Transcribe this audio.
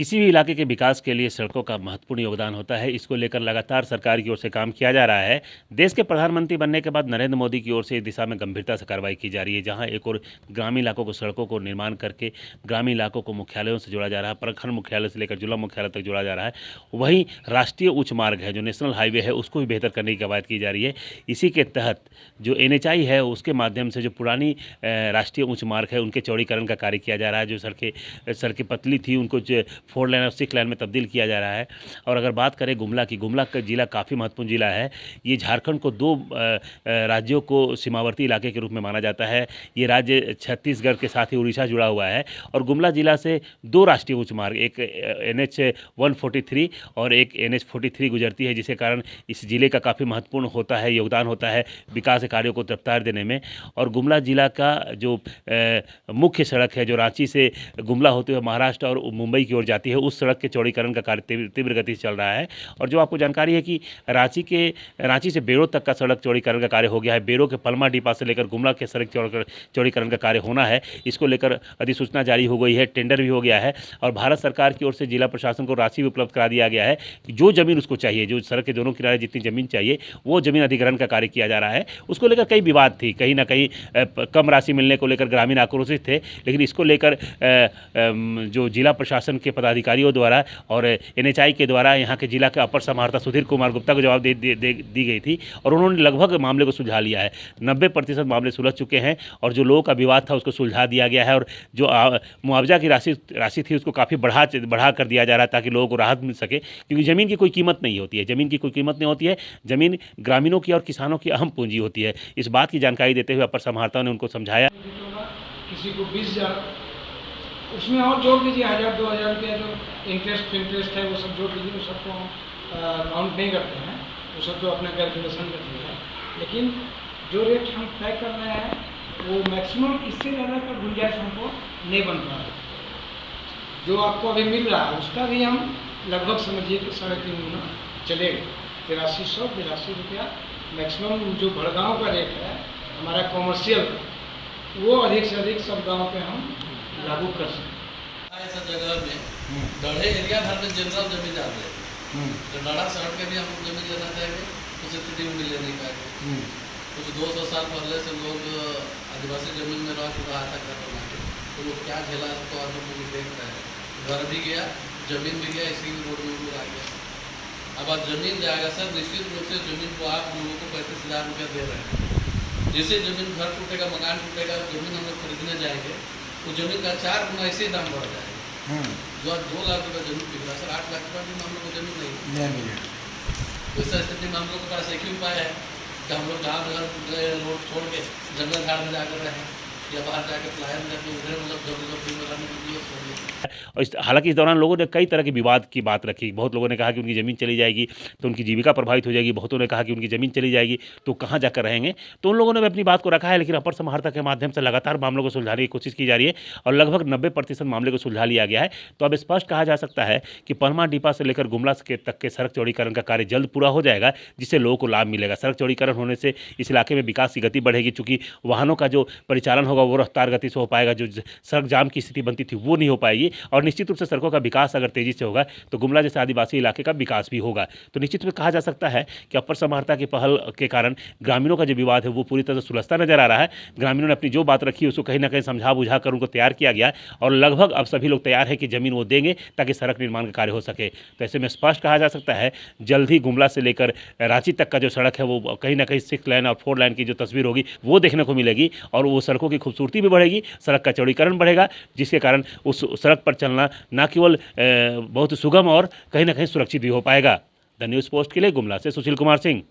किसी भी इलाके के विकास के लिए सड़कों का महत्वपूर्ण योगदान होता है। इसको लेकर लगातार सरकार की ओर से काम किया जा रहा है। देश के प्रधानमंत्री बनने के बाद नरेंद्र मोदी की ओर से इस दिशा में गंभीरता से कार्रवाई की जा रही है, जहां एक और ग्रामीण इलाकों को सड़कों को निर्माण करके ग्रामीण इलाकों को मुख्यालयों से जोड़ा जा रहा है, प्रखंड मुख्यालय से लेकर जिला मुख्यालय तक जोड़ा जा रहा है। वहीं राष्ट्रीय उच्च मार्ग है, जो नेशनल हाईवे है, उसको भी बेहतर करने की कवायद की जा रही है। इसी के तहत जो NHI है, उसके माध्यम से जो पुरानी राष्ट्रीय उच्च मार्ग है, उनके चौड़ीकरण का कार्य किया जा रहा है। जो सड़कें पतली थी, उनको 4 लेन और 6 लेन में तब्दील किया जा रहा है। और अगर बात करें गुमला की, गुमला का जिला काफ़ी महत्वपूर्ण जिला है। ये झारखंड को 2 राज्यों को सीमावर्ती इलाके के रूप में माना जाता है। ये राज्य छत्तीसगढ़ के साथ ही उड़ीसा जुड़ा हुआ है। और गुमला जिला से 2 राष्ट्रीय उच्च मार्ग, एक NH 143 और एक NH 43 गुजरती है, जिसके कारण इस जिले का काफ़ी महत्वपूर्ण होता है, योगदान होता है विकास कार्यों को रफ्तार देने में। और गुमला जिला का जो मुख्य सड़क है, जो रांची से गुमला होते हुए महाराष्ट्र और मुंबई की ओर जाती है, उस सड़क के चौड़ीकरण का कार्य तीव्र गति से चल रहा है। और जो आपको जानकारी है कि रांची से बेड़ो तक का सड़क चौड़ीकरण का कार्य हो गया है। बेड़ो के पलमा डिपा से लेकर गुमला के सड़क चौड़ीकरण का कार्य होना है। इसको लेकर अधिसूचना जारी हो गई है, टेंडर भी हो गया है और भारत सरकार की ओर से जिला प्रशासन को राशि भी उपलब्ध करा दिया गया है कि जो जमीन उसको चाहिए, जो सड़क के दोनों किनारे जितनी जमीन चाहिए, वो जमीन अधिग्रहण का कार्य किया जा रहा है। उसको लेकर कई विवाद थी, कहीं ना कहीं कम राशि मिलने को लेकर ग्रामीण आक्रोशित थे, लेकिन इसको लेकर जो जिला प्रशासन के पदाधिकारियों द्वारा और NHI के द्वारा यहाँ के जिला के अपर समाहर्ता सुधीर कुमार गुप्ता को जवाब दी गई थी और उन्होंने लगभग मामले को सुलझा लिया है। 90% मामले सुलझ चुके हैं और जो लोगों का विवाद था उसको सुलझा दिया गया है। और जो मुआवजा की राशि थी उसको काफ़ी बढ़ा कर दिया जा रहा है, ताकि लोगों को राहत मिल सके, क्योंकि ज़मीन की कोई कीमत नहीं होती है। ज़मीन की कोई कीमत नहीं होती है। ज़मीन ग्रामीणों की और किसानों की अहम पूंजी होती है। इस बात की जानकारी देते हुए अपर समाहर्ता ने उनको समझाया। किसी को 20,000, उसमें और जोड़ दीजिए 1,000-2,000 रुपया जो इंटरेस्ट है, वो सब जोड़ दीजिए। वो सबको हम काउंट नहीं करते हैं, वो सब तो अपना कैलकुलेशन करते हैं। लेकिन जो रेट हम तय कर रहे हैं वो मैक्सिमम, इससे ज़्यादा का गुंजाइश हमको नहीं बन पा रहा। जो आपको अभी मिल रहा है उसका भी हम लगभग समझिए कि 3.5 गुना चलेगा। 8382 रुपया मैक्सिमम जो भड़गांव का रेट है हमारा कॉमर्शियल, वो अधिक से अधिक सब गाँव पे हम लागू कर सकते। ऐसा जगह में गढ़े एरिया भर में जनरल जमीन जाते हैं, तो डाड़ा सड़क के भी हम जमीन लेना चाहेंगे, उस स्थिति में ले नहीं पाएंगे। कुछ 200 साल पहले से लोग आदिवासी जमीन में रह के रहा था घर बना के, तो लोग क्या झेला इसको आज हम लोग देख रहे हैं। घर भी गया, जमीन भी गया, इसी रोड में भी आ गया। अब आज जमीन जाएगा सर, निश्चित रूप से जमीन को आप लोगों को 35,000 रुपया दे रहे हैं। जैसे जमीन घर टूटेगा, मकान टूटेगा, जमीन हम लोग खरीदने जाएंगे, तो जमीन का 4 गुना ऐसे ही दाम बढ़ जाएगा। जो आज 2 लाख रुपये जमीन बिक रहा है सर, 8 लाख रुपये भी हम लोग को जमीन नहीं मिलेगा। तो इस स्थिति में हम लोग के पास एक ही उपाय है कि हम लोग गाँव घर रोड छोड़ के जंगल झाड़ में जाकर रहें, या बाहर जाकर पलायन करके उधर मतलब और हालांकि इस दौरान लोगों ने कई तरह के विवाद की बात रखी। बहुत लोगों ने कहा कि उनकी ज़मीन चली जाएगी तो उनकी जीविका प्रभावित हो जाएगी। बहुतों ने कहा कि उनकी ज़मीन चली जाएगी तो कहाँ जाकर रहेंगे। तो उन लोगों ने भी अपनी बात को रखा है, लेकिन अपर समाहर्ता के माध्यम से लगातार मामलों को सुलझाने की कोशिश की जा रही है और लगभग 90% मामले को सुलझा लिया गया है। तो अब स्पष्ट कहा जा सकता है कि पलमा डिपा से लेकर गुमला तक के सड़क चौड़ीकरण का कार्य जल्द पूरा हो जाएगा, जिससे लोगों को लाभ मिलेगा। सड़क चौड़ीकरण होने से इस इलाके में विकास की गति बढ़ेगी, चूँकि वाहनों का जो परिचालन होगा वो रफ्तार गति से हो पाएगा। जो सड़क जाम की स्थिति बनती थी वो नहीं हो पाएगी और निश्चित रूप से सड़कों का विकास अगर तेजी से होगा तो गुमला जैसे आदिवासी इलाके का विकास भी होगा। तो निश्चित रूप से कहा जा सकता है कि अपर समाहर्ता की पहल के कारण ग्रामीणों का जो विवाद है वो पूरी तरह से सुलझता नजर आ रहा है। ग्रामीणों ने अपनी जो बात रखी उसको कहीं ना कहीं समझा बुझा कर उनको तैयार किया गया और लगभग अब सभी लोग तैयार है कि जमीन वो देंगे ताकि सड़क निर्माण का कार्य हो सके। तो ऐसे में स्पष्ट कहा जा सकता है जल्द ही गुमला से लेकर रांची तक का जो सड़क है वो कहीं ना कहीं 6 लेन और 4 लेन की जो तस्वीर होगी वो देखने को मिलेगी और वो सड़कों की खूबसूरती भी बढ़ेगी, सड़क का चौड़ीकरण बढ़ेगा, जिसके कारण उस सड़क पर चलना न केवल बहुत सुगम और कहीं ना कहीं सुरक्षित भी हो पाएगा। द न्यूज़ पोस्ट के लिए गुमला से सुशील कुमार सिंह।